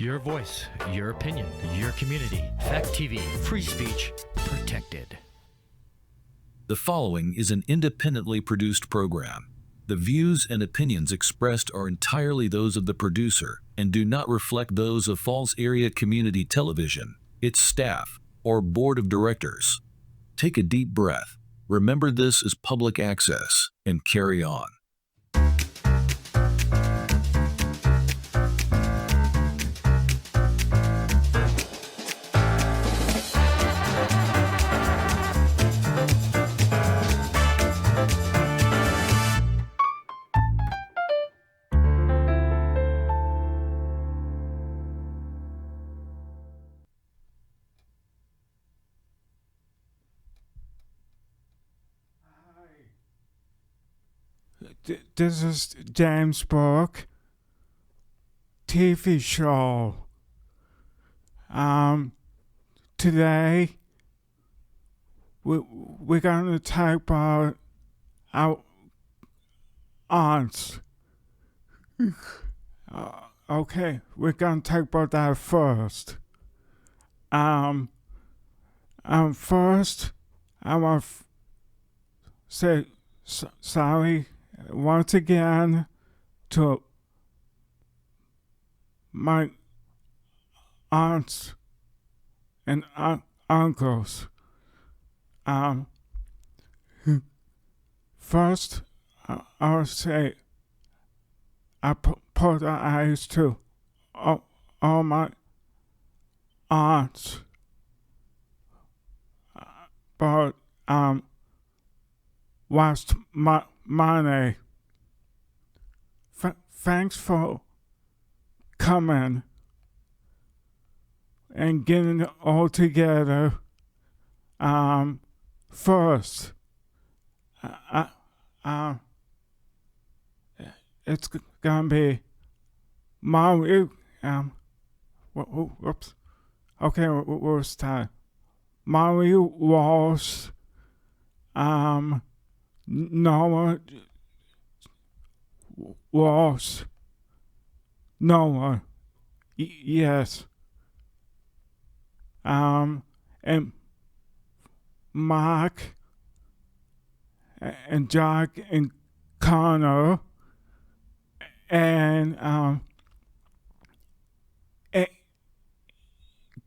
Your voice, your opinion, your community. Fact TV, free speech, protected. The following is an independently produced program. The views and opinions expressed are entirely those of the producer and do not reflect those of Falls Area Community Television, its staff, or board of directors. Take a deep breath. Remember this is public access and carry on. This is James Bourke, TV show. Today we're gonna talk about our aunts. Okay, we're gonna talk about that first. First, I want to say sorry once again to my aunts and uncles. First, I'll say I apologize to all my aunts, but lost my money. Thanks for coming and getting it all together. First, it's gonna be Mario. Whoops. Okay, we'll start. Mario Walsh. Noah Walsh. Noah. Yes. And Mark and Jack and Connor and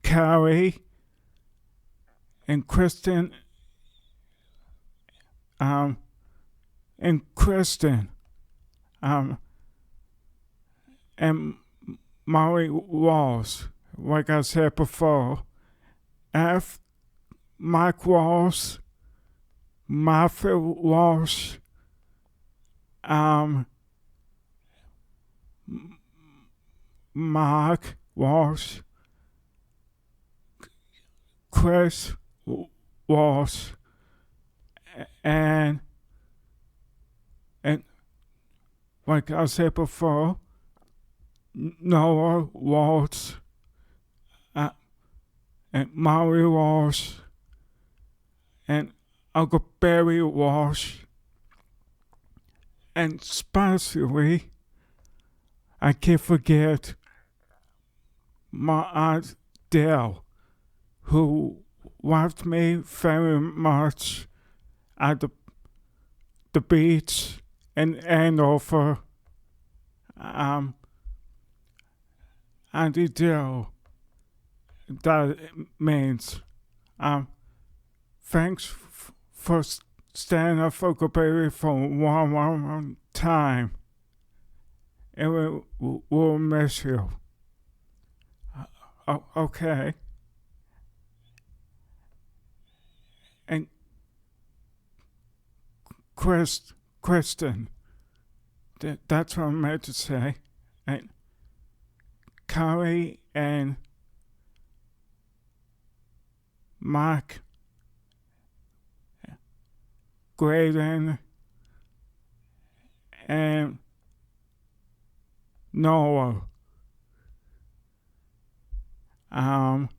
Carrie and Kristen and Kristen and Mary Walsh, like I said before. F. Mike Walsh, Martha Walsh, Mark Walsh, Chris Walsh, and like I said before, Noah Walsh, and Mary Walsh, and Uncle Barry Walsh, and especially, I can't forget my Aunt Dale, who loved me very much at the beach in Andover. Auntie Dale, that means, thanks for standing up for Uncle Barry for one time. And we'll miss you. Okay. And Kristen, that's what I meant to say. And Carrie and Mark, Graydon, and Noah. And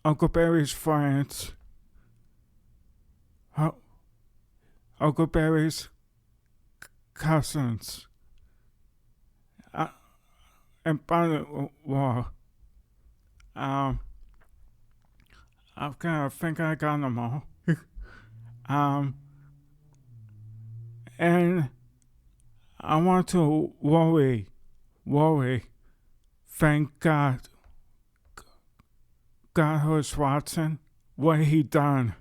Uncle Barry's friends, Uncle Barry's cousins, and by the way, I think I got them all. And I want to worry. Thank God who's watching what he done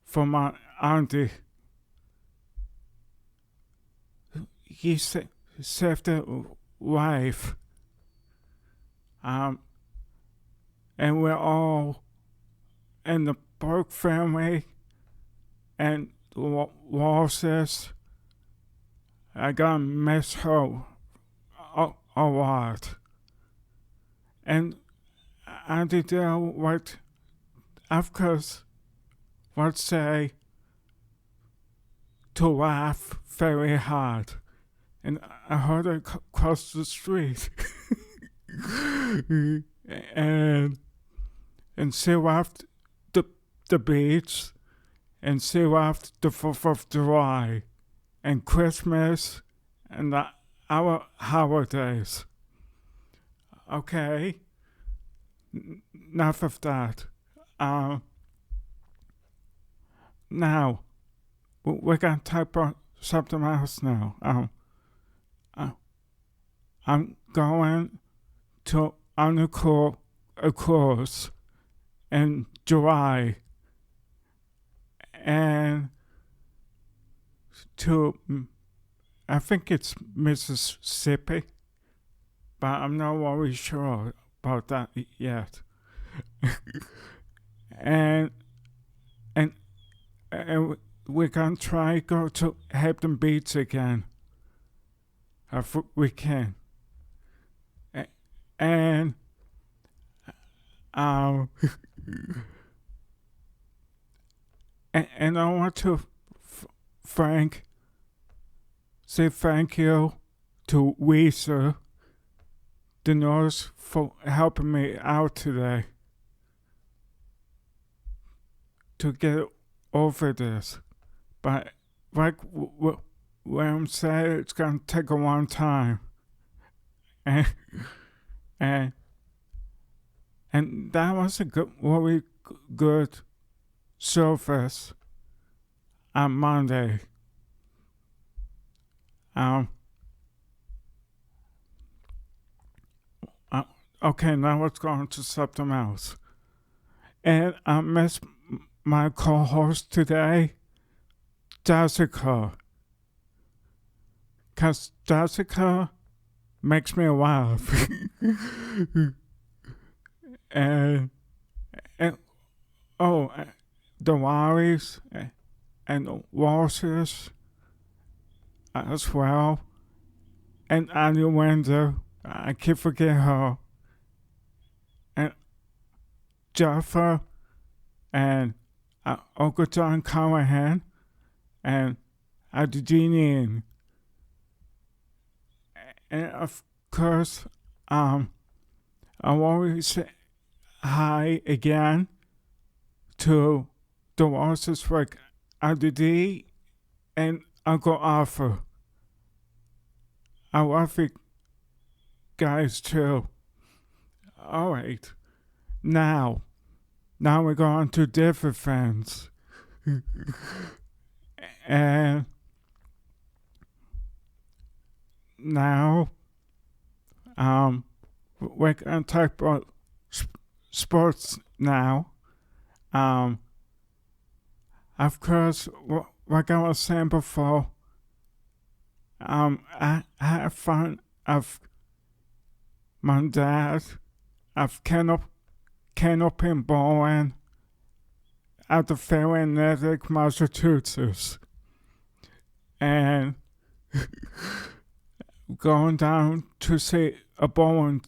for my auntie. He saved her life. And we're all in the Bourke family and Walsh's. I gotta miss her a lot. And I did what, of course, would say to laugh very hard. And I heard her across the street. and she left the beach, and she left the 4th of July, and Christmas, and our holidays. Okay? Enough of that. Now, we're gonna type on something else now. I'm going to undergo a course in July, and I think it's Mississippi, but I'm not really sure about that yet. and we're gonna try to go to Hampton Beach again, if we can. And and I want to say thank you to Lisa, the nurse, for helping me out today to get over this. But like William said, it's gonna take a long time. And that was a really good service on Monday. Okay, now let's go on to something else. And I miss my co-host today, Jessica. Because Jessica makes me laugh. and the Wallies and the Walshes as well. And Annie Windsor, I keep forgetting her. And Jaffa and Uncle John Callahan and Adjinian. And of course, I always say hi again to the Walshes like Adidi and Uncle Arthur. I love you guys too. Alright. Now we're going to different fans. And now, we're going to talk about sports now. Of course, like I was saying before, I had fun of my dad of canopy bowling at the fair in Natick, Massachusetts. And going down to see a bowling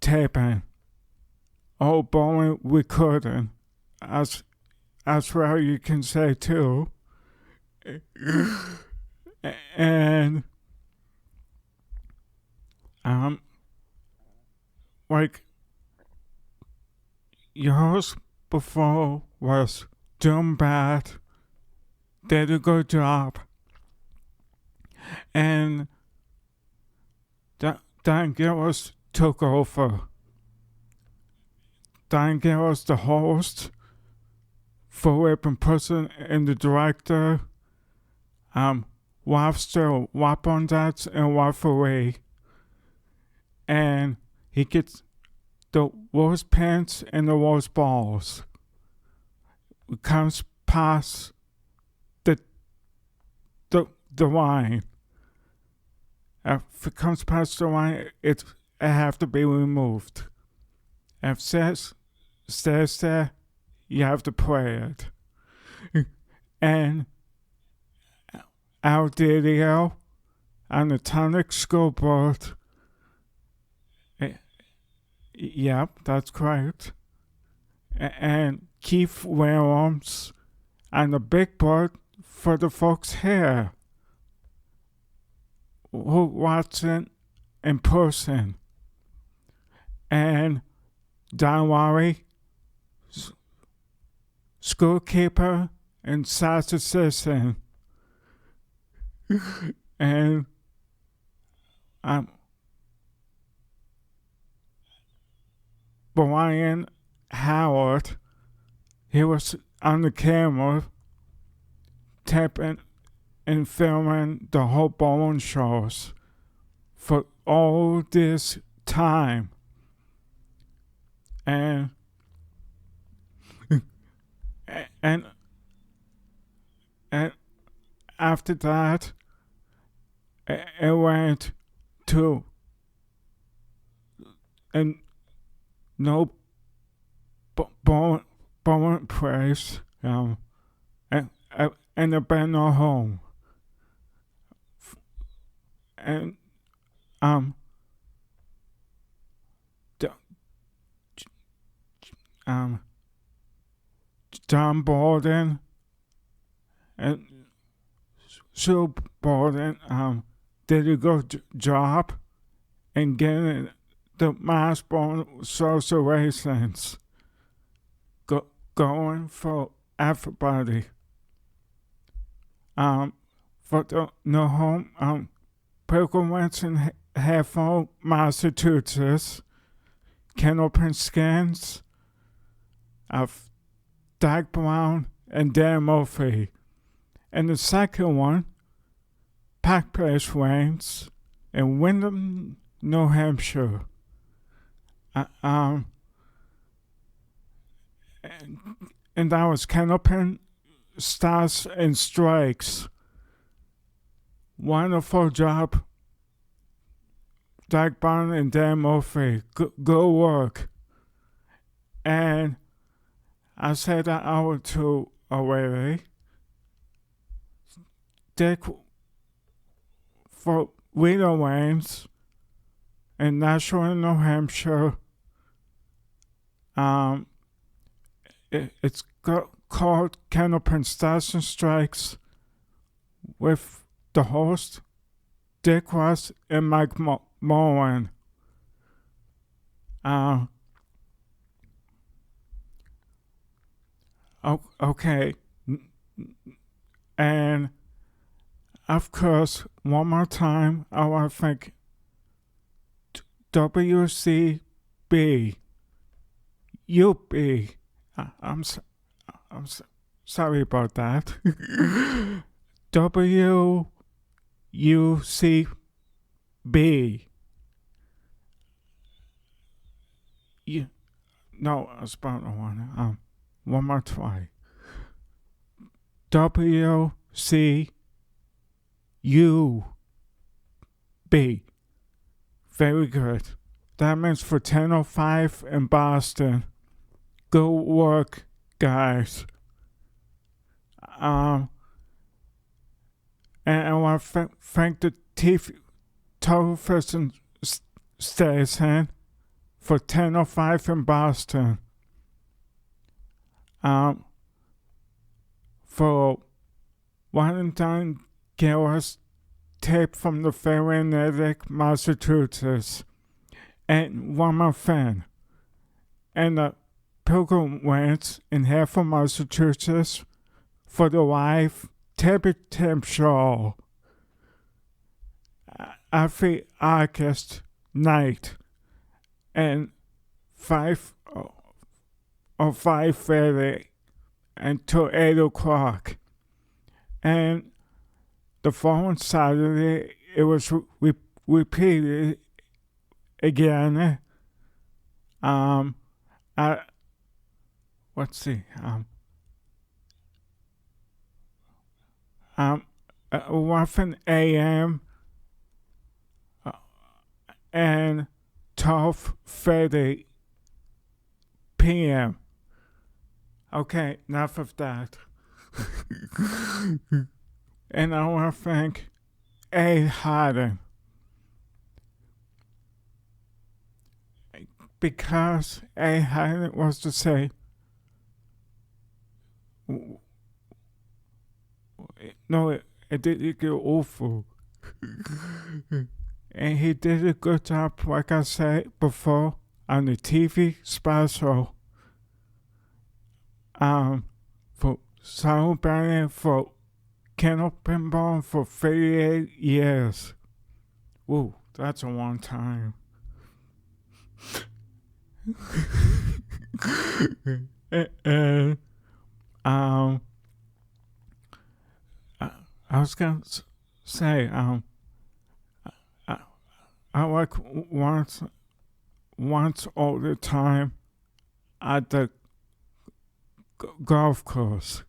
taping. Oh, bowling we couldn't. As well you can say too. And like yours before was doing bad, did a good job, and Dan Gillis took over. Dan Gillis, the host, Philip in prison, and the director, Wafster Wapondats and Waffaway. And he gets the worst pants and the worst balls. It comes past the line. If it comes past the line, it have to be removed. If it stays there, you have to play it. And our video on the tonic scoreboard. Yep, that's correct. And Keith Williams on the big board for the folks here who watch it in person. And Don Wally, schoolkeeper and SAS assistant. And Brian Howard, he was on the camera taping and filming the whole bowling shows for all this time. And after that, it went to and no bowling place, and there been no home. And John Borden and Sue Borden did a good job in getting the mass bone associations going for everybody. For the no home, pilgrims in Heffel, Massachusetts, Canopen Scans of Doug Brown and Dan Murphy. And the second one, Pack Place Range in Windham, New Hampshire. And that was Canopen Stars and Strikes. Wonderful job, Doug Brown and Dan Murphy. Good work. And I said that hour two already. Dick for Widow Lanes in Nashua, New Hampshire. It's called Canopen Stars and Strikes with the host, Dick Ross and Mike Moen. Okay. And of course, one more time, I want to thank WCB. UB. I'm sorry about that. WUCB. No, I spelled one. One more try. WCUB. Very good. That means for 10:05 in Boston. Good work, guys. And I want to thank the television station for 10:05 in Boston. For Valentine Gillis tape from the ferry in Natick, Massachusetts. And one more fan. And the Pilgrim Ranch in Heffel, Massachusetts for the live tape show. Effie August night and 5:30 until 8 o'clock. And the following Saturday, it was repeated again. At 11 a.m. And 12:30 p.m. Okay, enough of that. And I want to thank A. Harden, because A. Harden was to say, no, it didn't get awful. And he did a good job, like I said before, on the TV special. For celebrating for Kennel Pinball for 38 years. Woo, that's a long time. And I was gonna say, I like once all the time at the golf course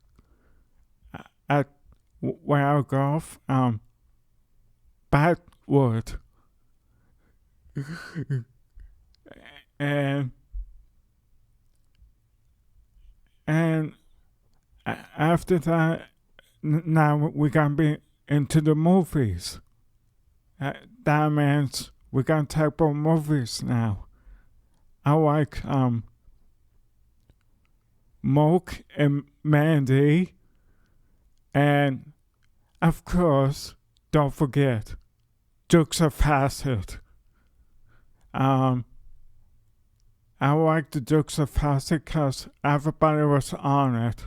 at where I golf, Backwood, and after that, now we're gonna be into the movies. That means we're gonna talk about movies now. I like Moke and Mandy, and of course, don't forget Dukes of Hazzard. I like the Dukes of Hazzard because everybody was on it.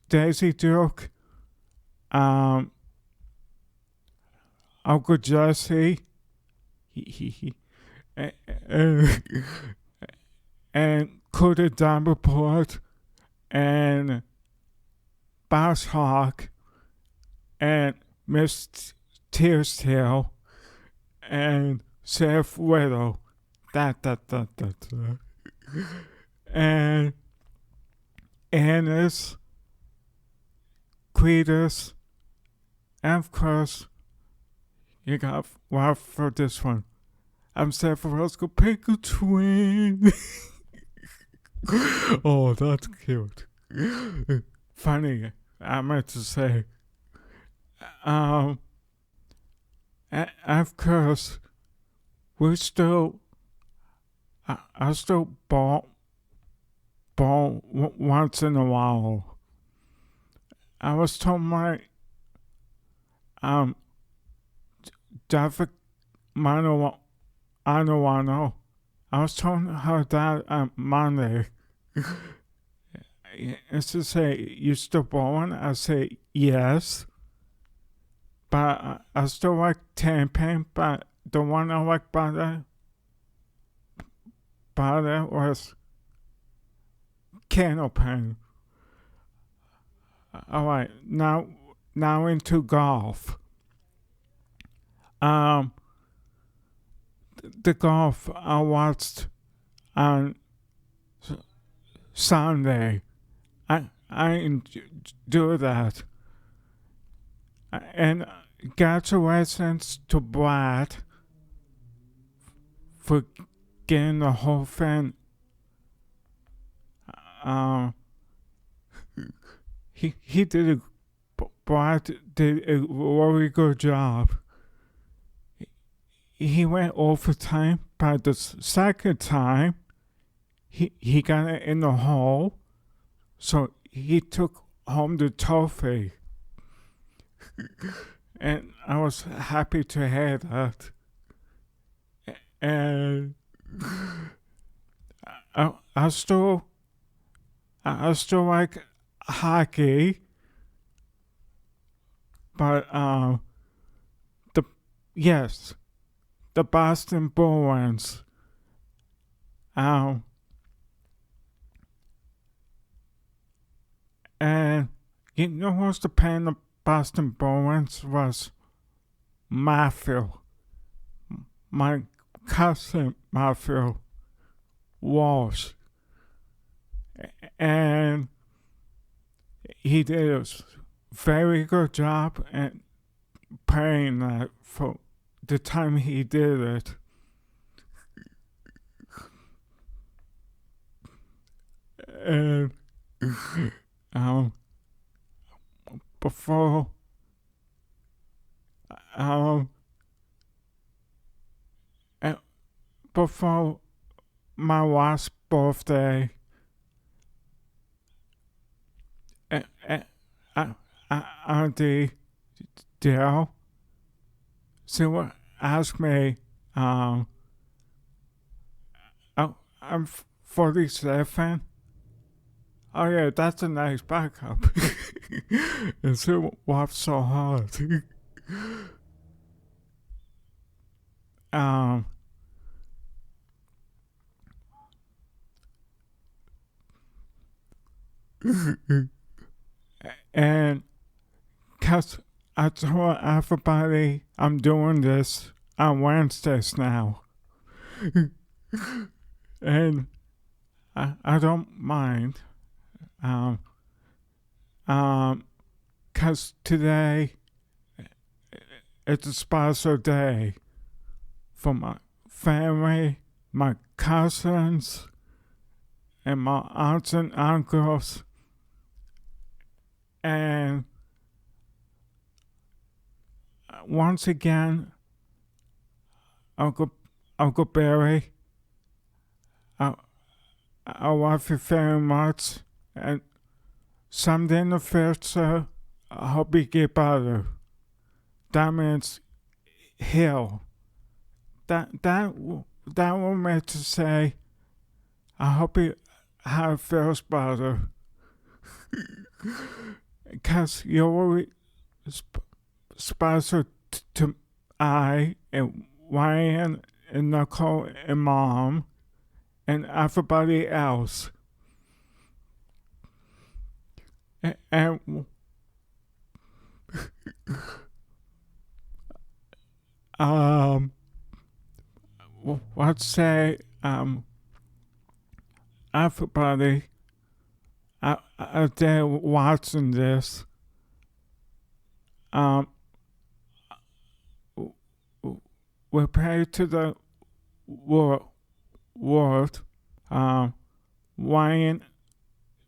Daisy Duke, Uncle Jesse, and Cooter Davenport, and Boss Hawk, and Miss Tearstail, and Seth Widow, and Annis, Cletus, and of course, you got wow for this one. I'm San Francisco Pickle Twin. Oh, that's cute. Funny, I meant to say. And of course, I still ball once in a while. I was told my David Manuano, I was telling her that on Monday. It's to say, you still bowling? I say, yes. But I still like Tampin, but the one I like better was Candlepin. Alright, now into golf. The golf I watched on Sunday, I do that. And congratulations to Brad for getting the whole thing. Brad did a very good job. He went overtime, but the second time, he got it in the hole, so he took home the trophy. And I was happy to hear that. And I still like hockey, but yes, the Boston Bruins. And you know who's the playing the Boston Bruins was Matthew. My cousin Matthew Walsh. And he did a very good job at playing that for the time he did it. And before before my last birthday, Auntie Dale, she would ask me, I'm 47. Oh yeah, that's a nice backup. And she laughed so hard. And cause I told everybody I'm doing this on Wednesdays now. And I don't mind. Cause today it's a special day for my family, my cousins, and my aunts and uncles. And once again, Uncle Barry, I love you very much. And someday in the future, I hope you get better. That means heal. That will make to say, I hope you have feels better. Because you're really special to I and Ryan and Nicole and Mom and everybody else. And let's say everybody out there watching this, we pray to the Lord. Ryan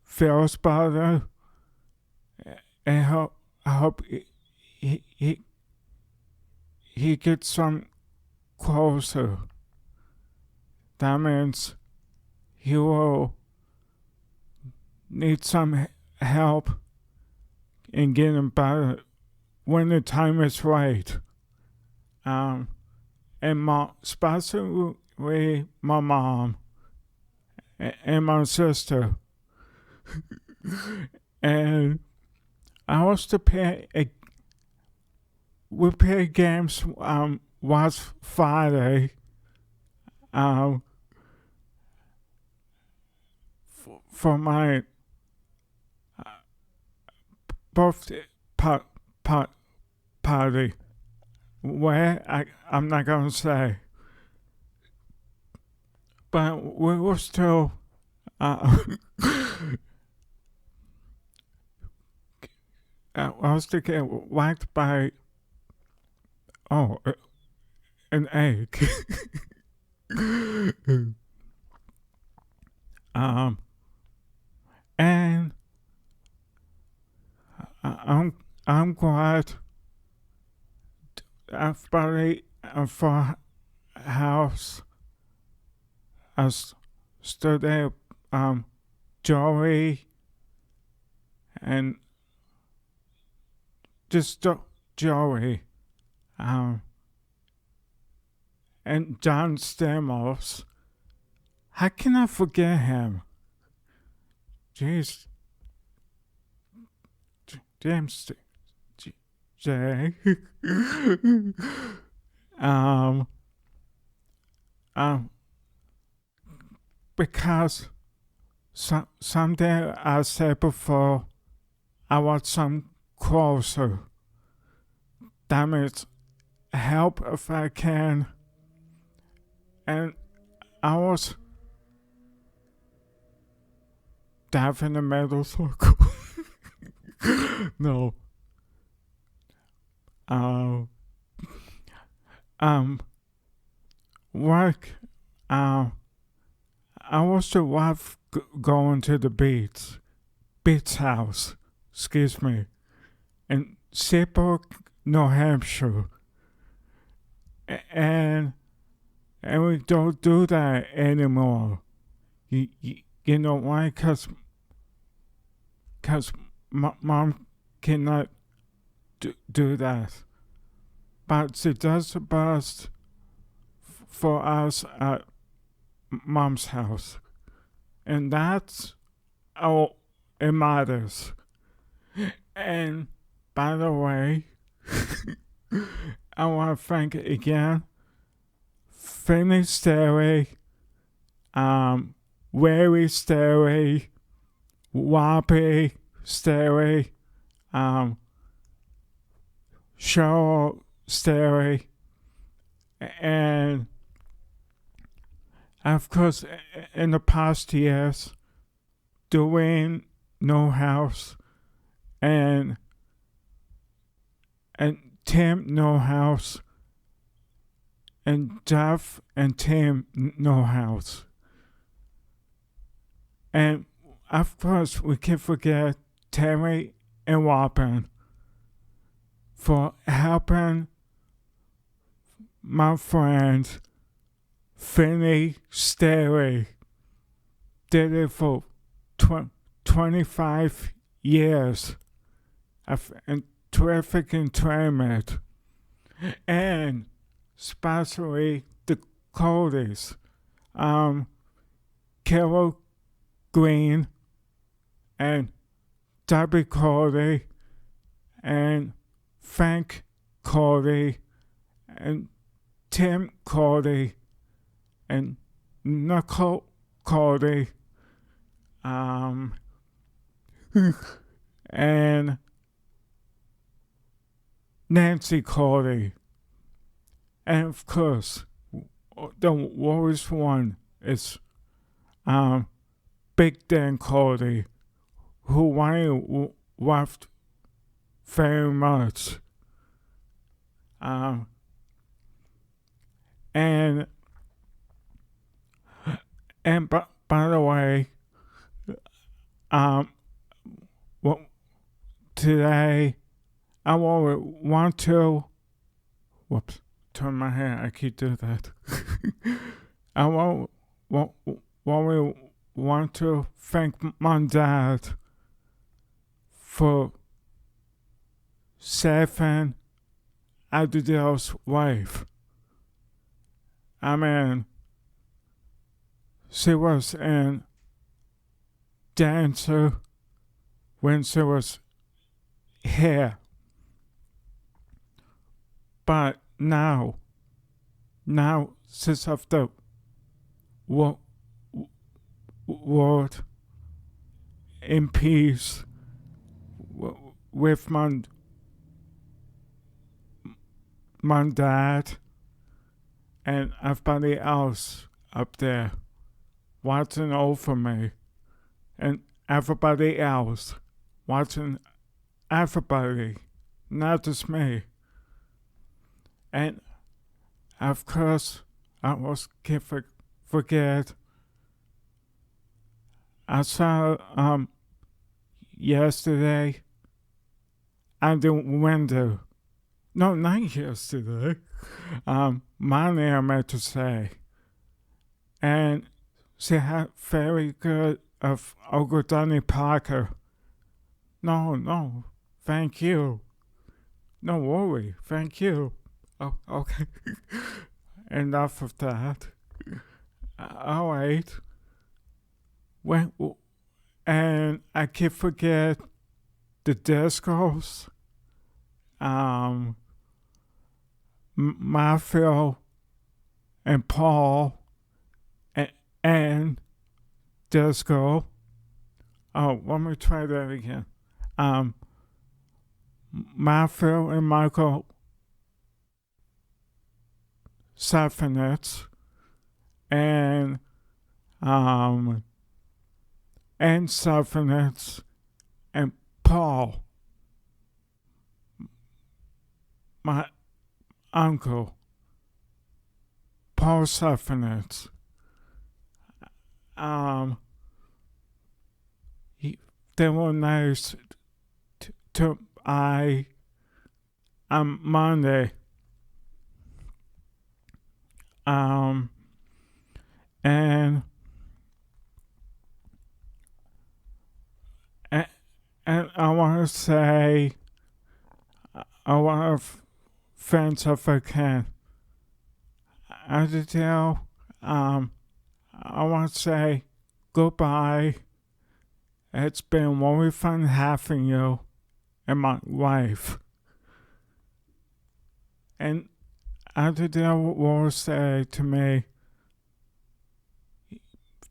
feels better, and I hope he gets some closer. That means he will need some help in getting better when the time is right. And especially my mom and my sister. And I also we play games last Friday. For my birthday party, where I'm not gonna say, but we were still I was to get whacked by an egg. And I'm glad everybody for house has stood there, Joey and just Joey, and John Stamos. How can I forget him? Jeez. James J. um, because someday I said before, I want some closer. That means help if I can. And I was dive in the middle circle. No. Work. I was the wife going to the beach house, excuse me, in Bourke, New Hampshire. And we don't do that anymore. You know why? Because mom cannot do that. But she does the best for us at mom's house. And that's all it matters. And by the way, I want to thank again Finley Stairway, Wary Stairway, Wappy Stairway, Cheryl Stairway, and of course, in the past years, Dwayne No House and Tim No House and Jeff and Tim No House. And of course, we can't forget Terry and Wappen for helping my friend Finley Stairway. Did it for 25 years of terrific entertainment, and especially the Coleys, Carol Green and Debbie Coley and Frank Coley and Tim Coley and Nicole Coley, and Nancy Coley, and of course, the worst one is Big Dan Coley, who I loved very much. And by the way, well, today I want to, turn my head. I keep doing that. I want to thank my dad for saving Abigail's wife. I mean, she was in dancer when she was here. But now she's of the world in peace with my dad and everybody else up there watching over me, and everybody else watching everybody, not just me. And of course, I was can't forget. I saw yesterday out the window. No, not yesterday. Monday, I meant to say. And she had very good of Uncle Donnie Parker. No, thank you. No worry, thank you. Oh, okay. Enough of that. All right. And I can't forget the discos. Matthew and Paul and disco. Oh, let me try that again. Matthew and Michael Stefanitz and Stefanitz and Paul, my uncle, Paul Stefanitz. They were nice to I on Monday. And I want to say, I want to friends if I can. Adele, I want to say goodbye. It's been very fun having you and my wife. And Adele will say to me,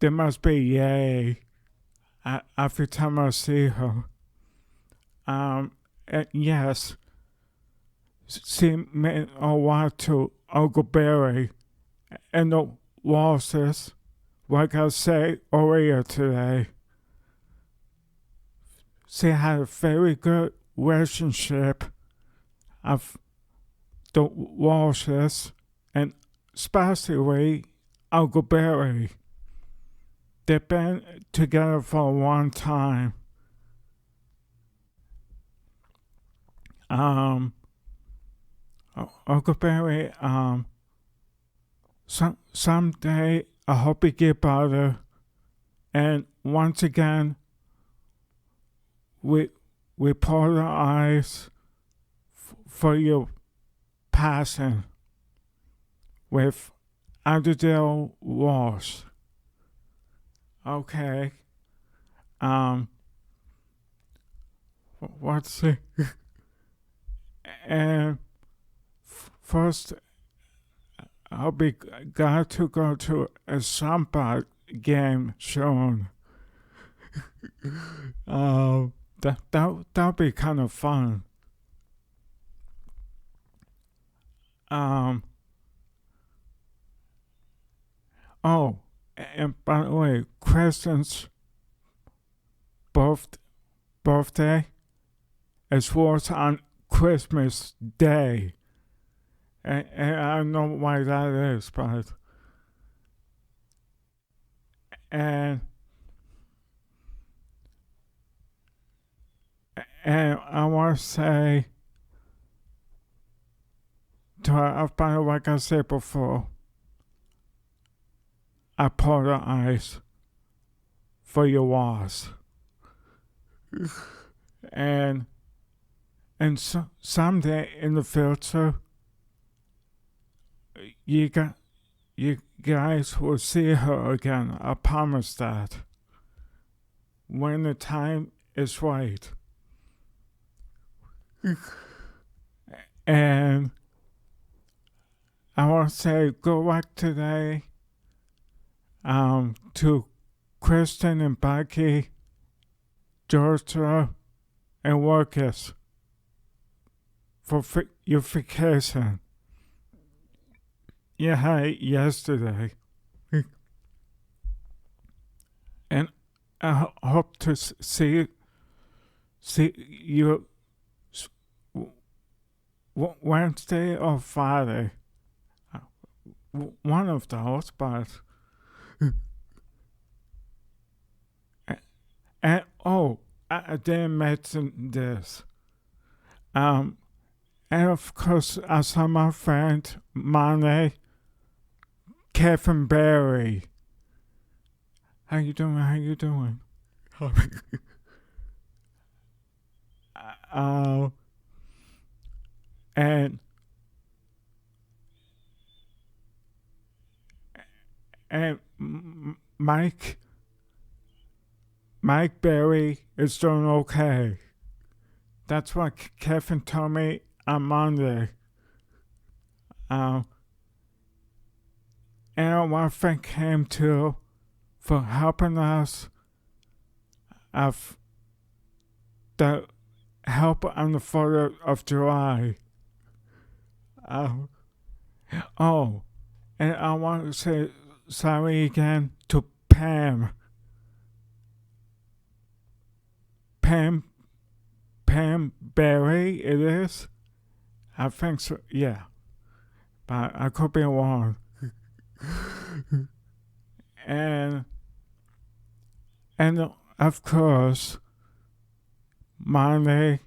there must be yay every time I see her. Yes, she meant a lot to Uncle Barry and the Walshes, like I said earlier today. She had a very good relationship of the Walshes and especially Uncle Barry. They've been together for a long time. Uncle Barry, someday I hope you get better. And once again, we pour our eyes for your passing with Adele Walsh. Okay. What's it? And first, I'll be glad to go to a Samba game soon. That'll be kind of fun. Oh, and by the way, Kristen's birthday is was on Christmas Day. And I don't know why that is, but and I want to say to everybody, like I said before, I pour the ice for your walls. And someday in the future, you guys will see her again. I promise that. When the time is right. And I want to say good luck today to Kristen and Becky, Georgia, and Lucas for your vacation. You had it yesterday. And I hope to see you Wednesday or Friday. One of those, but and I didn't mention this. And of course, I saw my friend Monday, Kevin Barry. How you doing? And Mike Barry is doing okay. That's what Kevin told me on Monday. And I want to thank him too for helping us of the help on the 4th of July. Oh, and I want to say sorry again to Pam. Pam Berry, it is? I think so, yeah. But I could be wrong. and of course, Monday,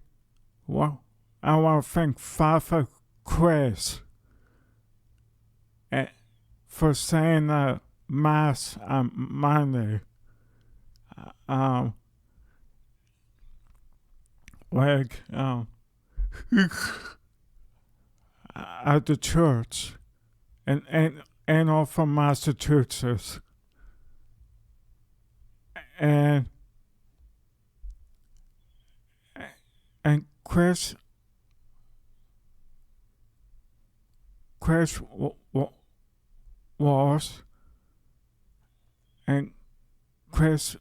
well, I want to thank Father Chris for saying the Mass on Monday. At the church, and all from Massachusetts, and Chris was, and Chris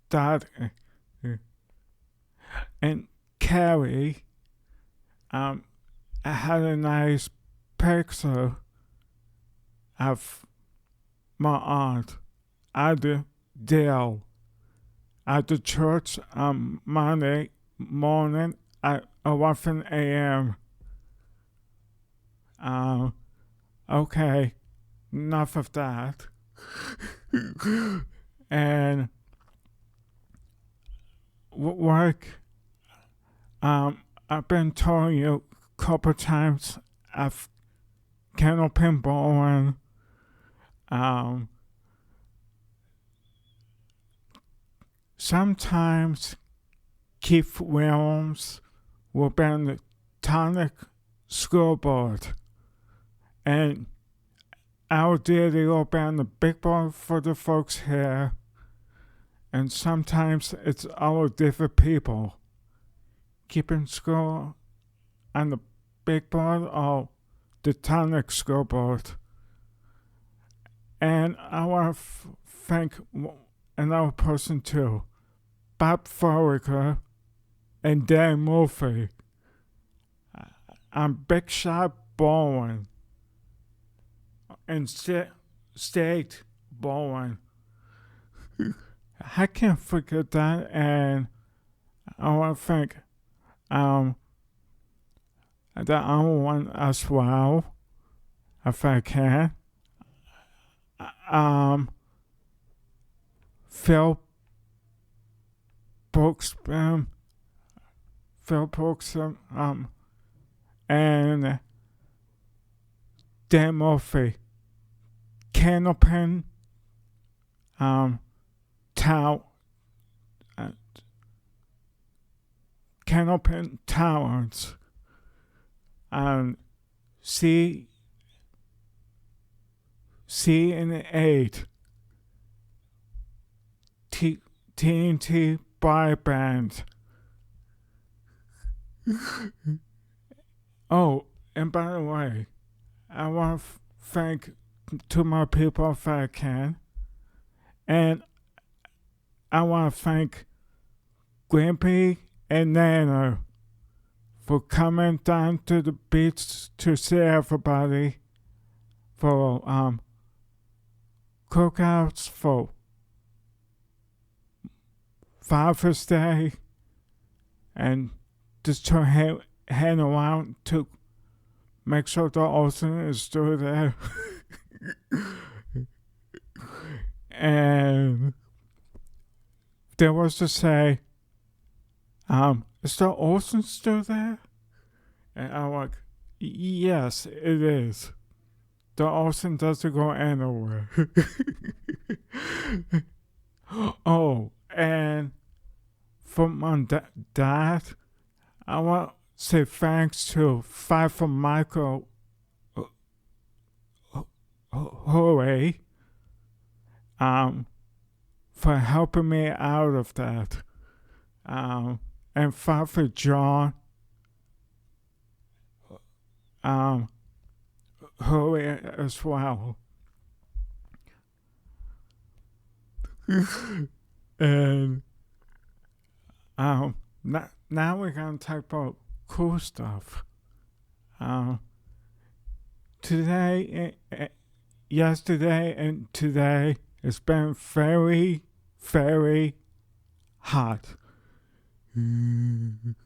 died, and Carrie, I had a nice picture of my aunt, Adele, at the church on Monday morning at 11 a.m. Okay, enough of that. And work, I've been telling you a couple times I've canoe bowling, sometimes Keith Williams will be on the tonic scoreboard, and our deity will be on the big board for the folks here, and sometimes it's all different people keeping score on the big board or the tonic scoreboard. And I want to thank another person too, Bob Foraker and Dan Murphy. I'm Big Shot Bowling and State Bowling. I can't forget that, and I want to thank the other one as well, if I can. Phil Brooks, and Dan Murphy, Candlepin, Candlepin Towers, and C and 8, TNT Boy Band. Oh, and by the way, I want to thank to my people if I can, and I want to thank Grampy and Nana for coming down to the beach to see everybody, for cookouts, for Father's Day, and just to hang around to make sure the ocean is still there. And there was to say, is the ocean still there? And I'm like, yes, it is. The ocean doesn't go anywhere. Oh, and for my dad, I want to say thanks to Father Michael Horay, for helping me out of that. And Father John Horay as well. And now we're gonna talk about cool stuff. Yesterday and today, it's been very, very hot. And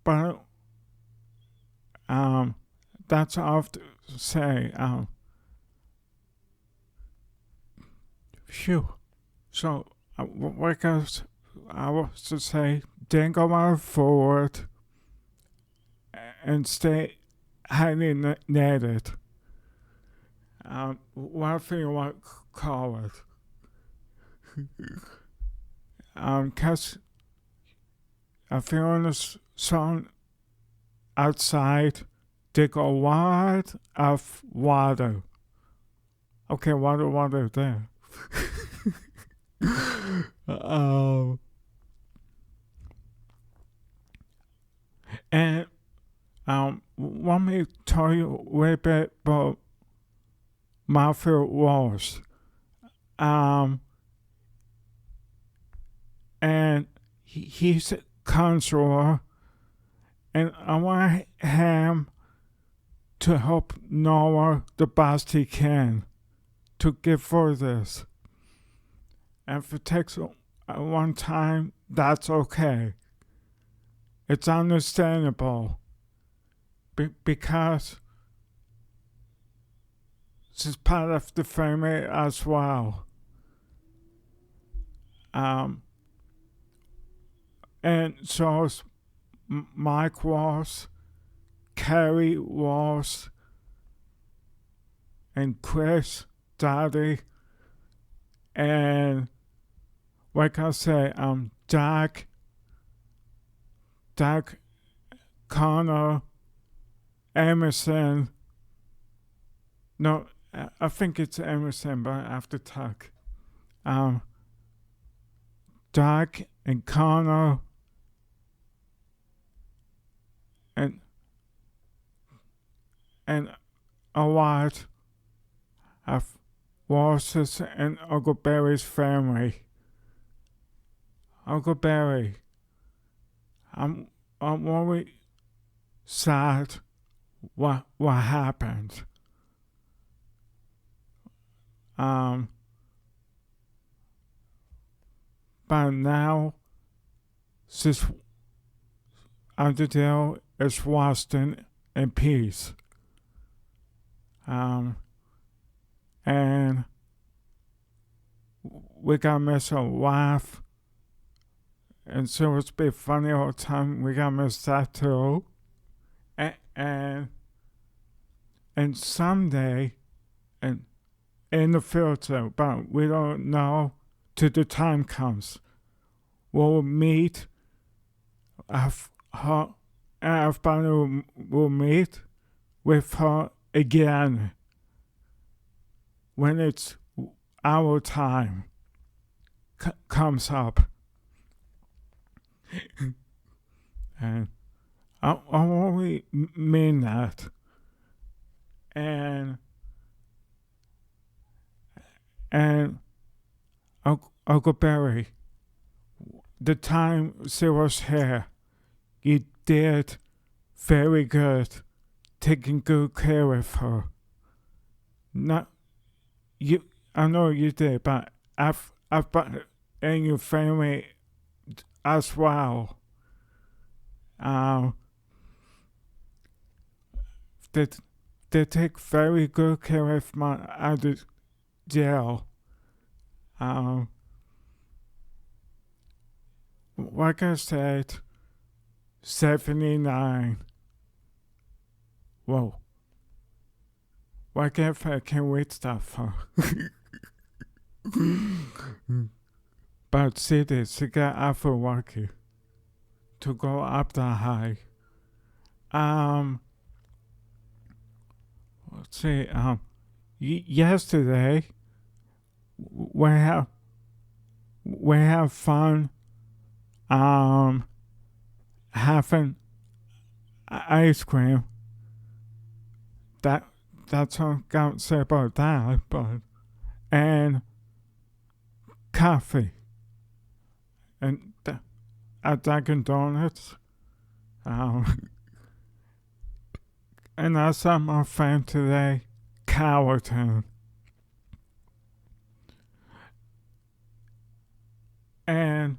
but that's all to say. Phew. So what else I was to say? Then go on forward and stay highly netted. Whatever you want to call it. Cause I feel in the sun outside, they got a lot of water. Okay, water there. And want me to tell you a little bit about my favorite walls. And he's a counselor, and I want him to help Noah the best he can to get through this. And if it takes one time, that's okay. It's understandable. Because she's part of the family as well. And so Mike was, Carrie was, and Chris, Daddy, and like I say, Doug, Connor, Emerson. No, I think it's Emerson, but I have to talk. Doug and Connor and a lot of Walsh's and Uncle Barry's family. Uncle Barry, I'm really sad what happened. But now, since Underdale is Washington in peace. And we got miss a laugh. And so it's been funny all the time. We got miss that too. And someday, and in the future, but we don't know till the time comes, we'll meet. Everybody will meet with her again when it's our time comes up. And I really mean that. And Uncle Barry, the time she was here, you did very good taking good care of her. Not you, I know you did, but I've and your family as well. They take very good care of my other jail. Like I said, 79. Whoa. What if I can wait stuff? But see this, you got after working to go up that high. Let's see, yesterday we have fun having ice cream that's all I got to say about that. And coffee and a Dunkin' Donuts. And I saw my friend today, Cowerton. And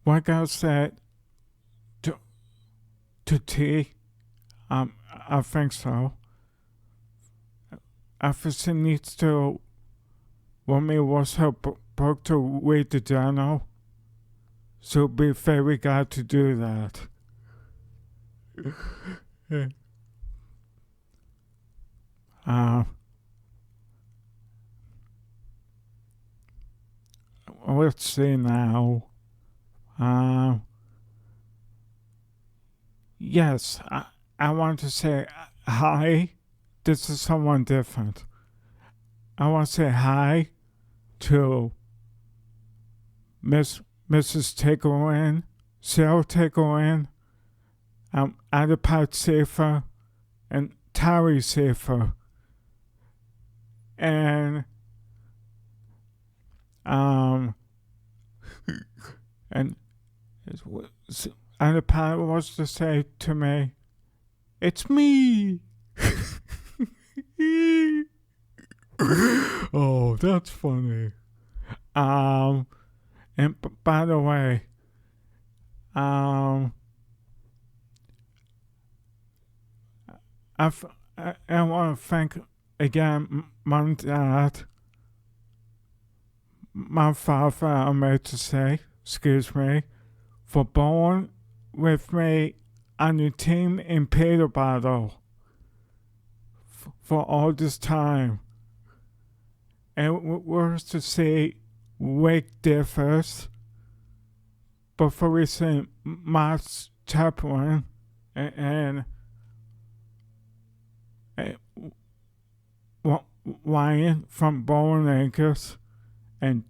like I said, to tea, I think so. After she needs to, when it was her book to read the journal, she'll be very glad to do that. Let's see now. Yes, I want to say hi. This is someone different. I want to say hi to Mrs. Tiggerwin, Sarah Tiggerwin, Adipart Safer, and Tari Safer. And Adipart was to say to me, "It's me." Oh, that's funny. And by the way, I want to thank again my dad, my father, I meant to say, excuse me, for born with me on the team in Peterborough for all this time. And we're to see Wake differs, but for recent March chaplain and Ryan from Bowen Acres and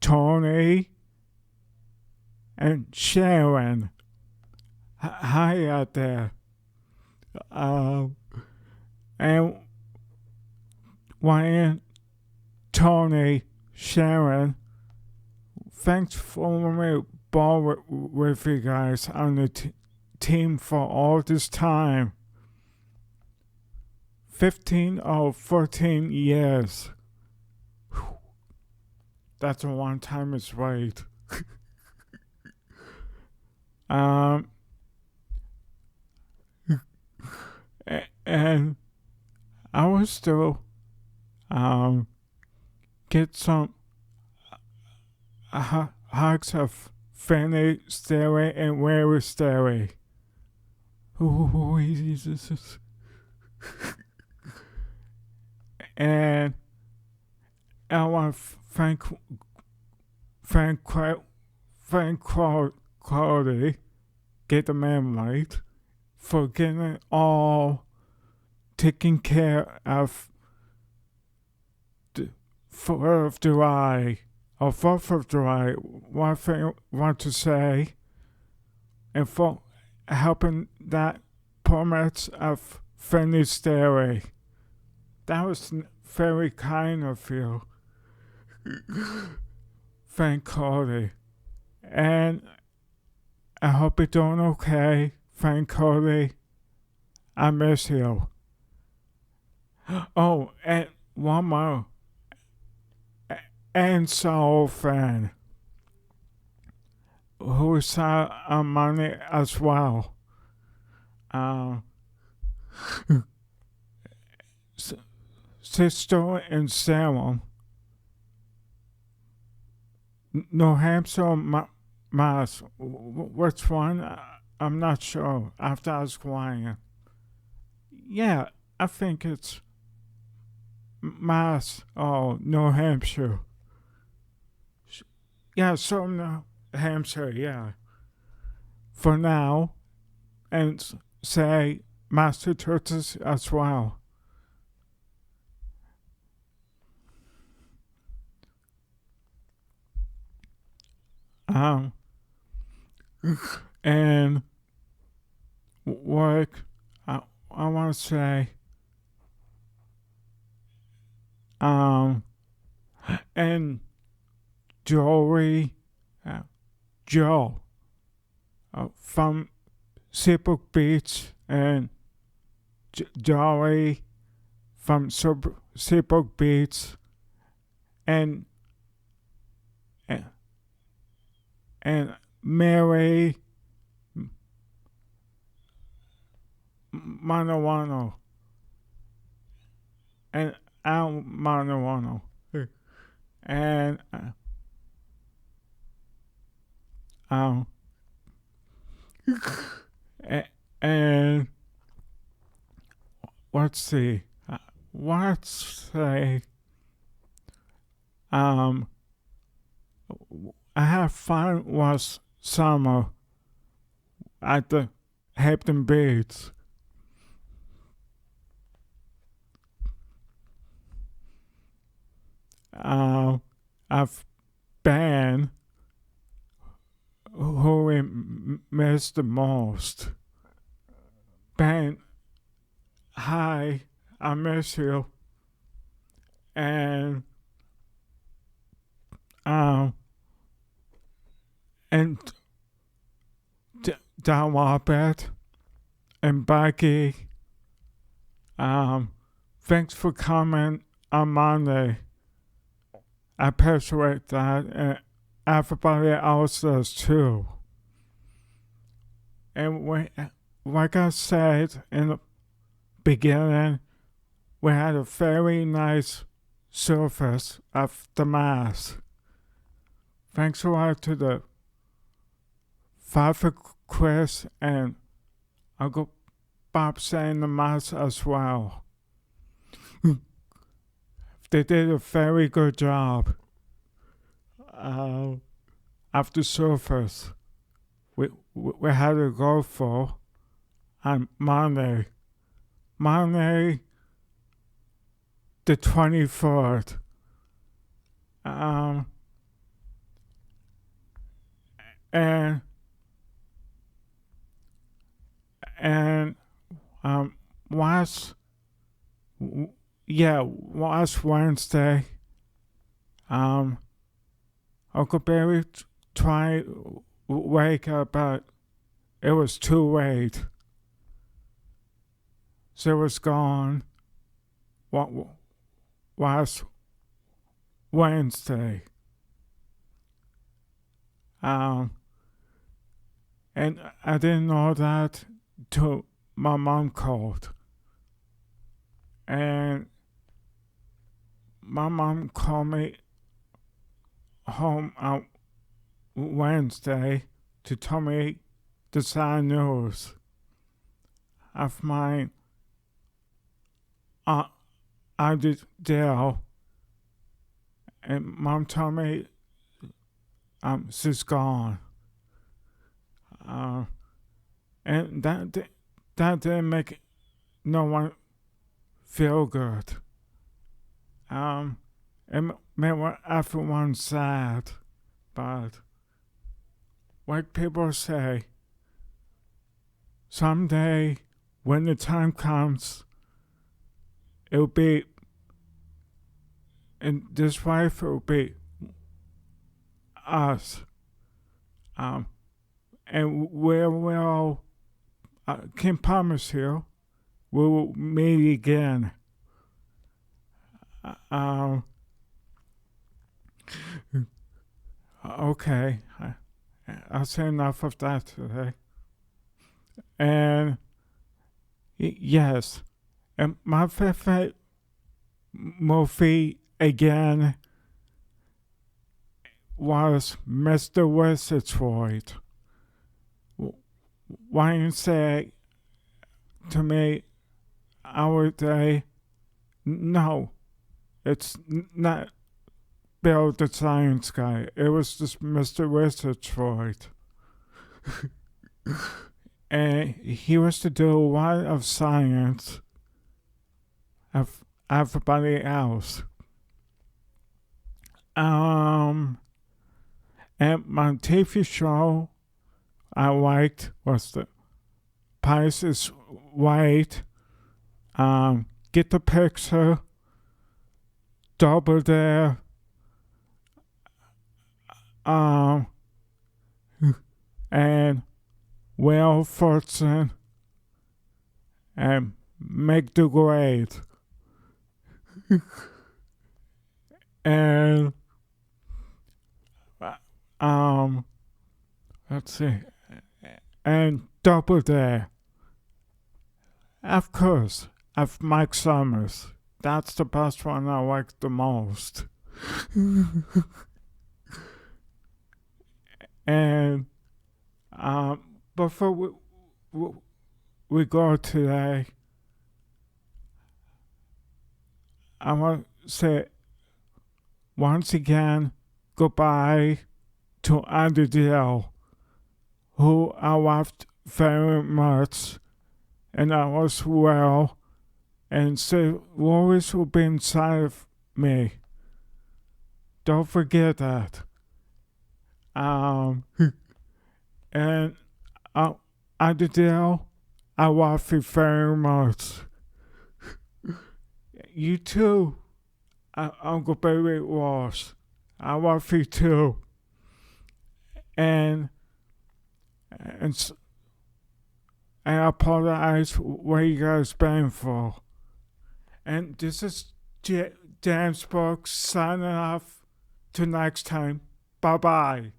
Tony and Sharon. Hi out there. And Ryan, Tony, Sharon, thanks for me ball with you guys on the team for all this time. 15 or 14 years. That's a long time it's wait. And I will still get some hugs of Fanny Stairway and Mary Stairway. Oh, Jesus. And I want to thank Quality, get the man right, for getting all taken care of the 4th of July, or 4th of July, one thing I want to say, and for helping that permits of Fanny Stairway. That was very kind of you. Thank Cody. And I hope you're doing okay. Thank Cody. I miss you. Oh, and one more. And Soul fan, who saw our money as well. Sister in Salem, New Hampshire, Mass. Which one? I'm not sure. I have to ask Ryan. Yeah, I think it's Mass or New Hampshire. Yeah, so New Hampshire, yeah. For now, and say Massachusetts as well. And work, I want to say, and Joey, Joe, from Seabrook Beach, and Joey from Seabrook Beach, and Mary Manawano, and Al Manawano, and and let's see, I have fun was summer at the Hampton Beach. I've been who we missed the most. Ben, hi, I miss you. And Don Warbett and Becky, thanks for coming on Monday. I appreciate that, and everybody else does too. And like I said in the beginning, we had a very nice service of the Mass. Thanks a lot to the Father Chris and Uncle Bob saying the Mass as well. They did a very good job. After service, we had to go for on Monday the 23rd. Last Wednesday, Uncle Barry tried to wake up, but it was too late. So it was gone last Wednesday. And I didn't know that till my mom called. And my mom called me home on Wednesday to tell me the sad news of my Auntie Dale. And Mom told me she's gone. And that didn't make no one feel good. It made everyone sad, but like people say, someday when the time comes, it'll be, in this life, it'll be us. And we will, can promise you, we will meet again. Okay, I'll say enough of that today. And yes, and my favorite movie again was Mr. Wizardroid. Why you say to me, our day, no, it's not Bill the Science Guy. It was just Mr. Wizardroid. And he was to do a lot of science of everybody else. And my TV show I liked was the Price is Right. Get the picture. Double Dare. And Will Fortune. And Make the Grade. And let's see. And Double Dare. Of course, of Mike Summers. That's the best one I like the most. And before we go today, I want to say once again goodbye to Underdale, who I loved very much, and I was well, and so always will be inside of me. Don't forget that. And Underdale, I love you very much. You too, Uncle Baby Ross. I love you too. And I apologize for what you guys been for. And this is James Bourke signing off. Till next time. Bye-bye.